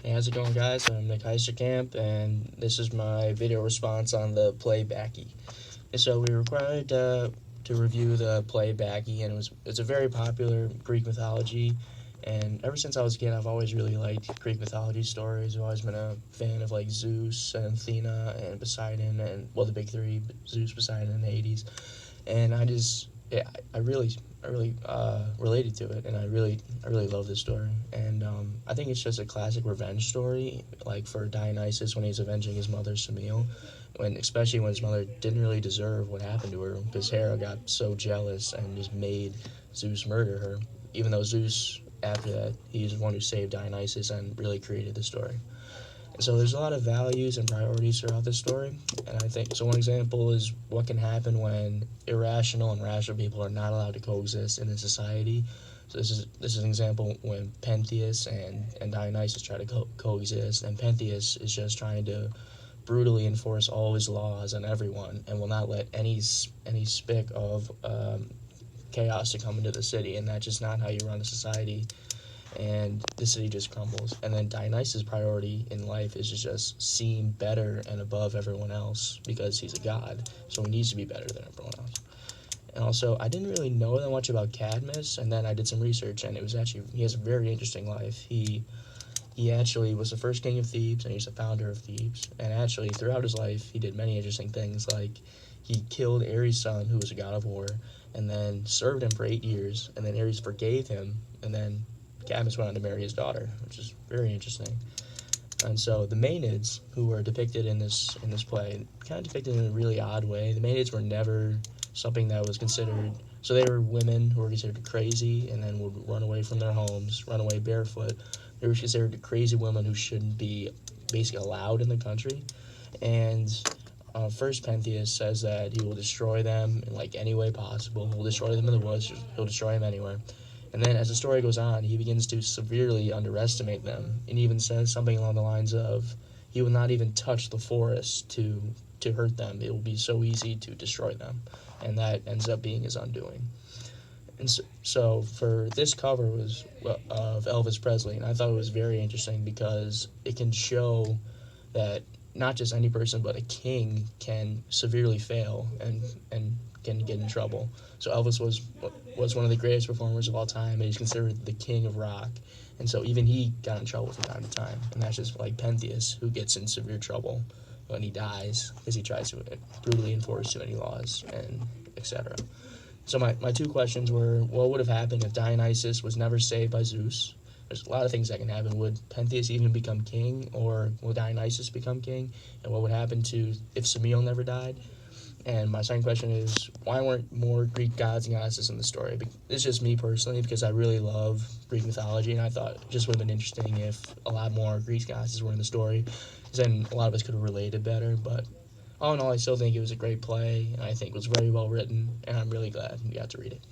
Hey, how's it going, guys? I'm Nick Heisterkamp, and this is my video response on the play Bacchae. And so we were required to review the play Bacchae, and it's a very popular Greek mythology. And ever since I was a kid, I've always really liked Greek mythology stories. I've always been a fan of like Zeus and Athena and Poseidon, and well, the big three: Zeus, Poseidon, and Hades. And I really related to it, and I really love this story. And I think it's just a classic revenge story, like for Dionysus when he's avenging his mother Semele, especially when his mother didn't really deserve what happened to her, because Hera got so jealous and just made Zeus murder her. Even though Zeus, after that, he's the one who saved Dionysus and really created the story. So there's a lot of values and priorities throughout this story, and I think so. One example is what can happen when irrational and rational people are not allowed to coexist in a society. So this is an example when Pentheus and Dionysus try to coexist, and Pentheus is just trying to brutally enforce all his laws on everyone, and will not let any speck of chaos to come into the city, and that's just not how you run a society, and the city just crumbles. And then Dionysus' priority in life is to just seem better and above everyone else because he's a god, so he needs to be better than everyone else. And also, I didn't really know that much about Cadmus, and then I did some research, and it was actually he has a very interesting life. He actually was the first king of Thebes, and he's the founder of Thebes. And actually, throughout his life, he did many interesting things, like he killed Ares' son, who was a god of war, and then served him for 8 years, and then Ares forgave him, and then Cadmus went on to marry his daughter, which is very interesting. And so the Maenads, who were depicted in this play, kind of depicted in a really odd way. The Maenads were never something that was considered. So they were women who were considered crazy, and then would run away from their homes, run away barefoot. They were considered crazy women who shouldn't be basically allowed in the country. And first Pentheus says that he will destroy them in like any way possible. He'll destroy them in the woods. He'll destroy them anywhere. And then as the story goes on, he begins to severely underestimate them, and even says something along the lines of, he will not even touch the forest to hurt them. It will be so easy to destroy them. And that ends up being his undoing. And so for this cover was of Elvis Presley, and I thought it was very interesting because it can show that not just any person, but a king can severely fail and can get in trouble. So Elvis was one of the greatest performers of all time, and he's considered the king of rock. And so even he got in trouble from time to time, and that's just like Pentheus, who gets in severe trouble when he dies because he tries to brutally enforce too many laws and etc. So my two questions were, what would have happened if Dionysus was never saved by Zeus? There's a lot of things that can happen. Would Pentheus even become king, or will Dionysus become king? And what would happen to if Semele never died? And my second question is, why weren't more Greek gods and goddesses in the story? It's just me personally, because I really love Greek mythology, and I thought it just would have been interesting if a lot more Greek goddesses were in the story, because then a lot of us could have related better. But all in all, I still think it was a great play, and I think it was very well written, and I'm really glad we got to read it.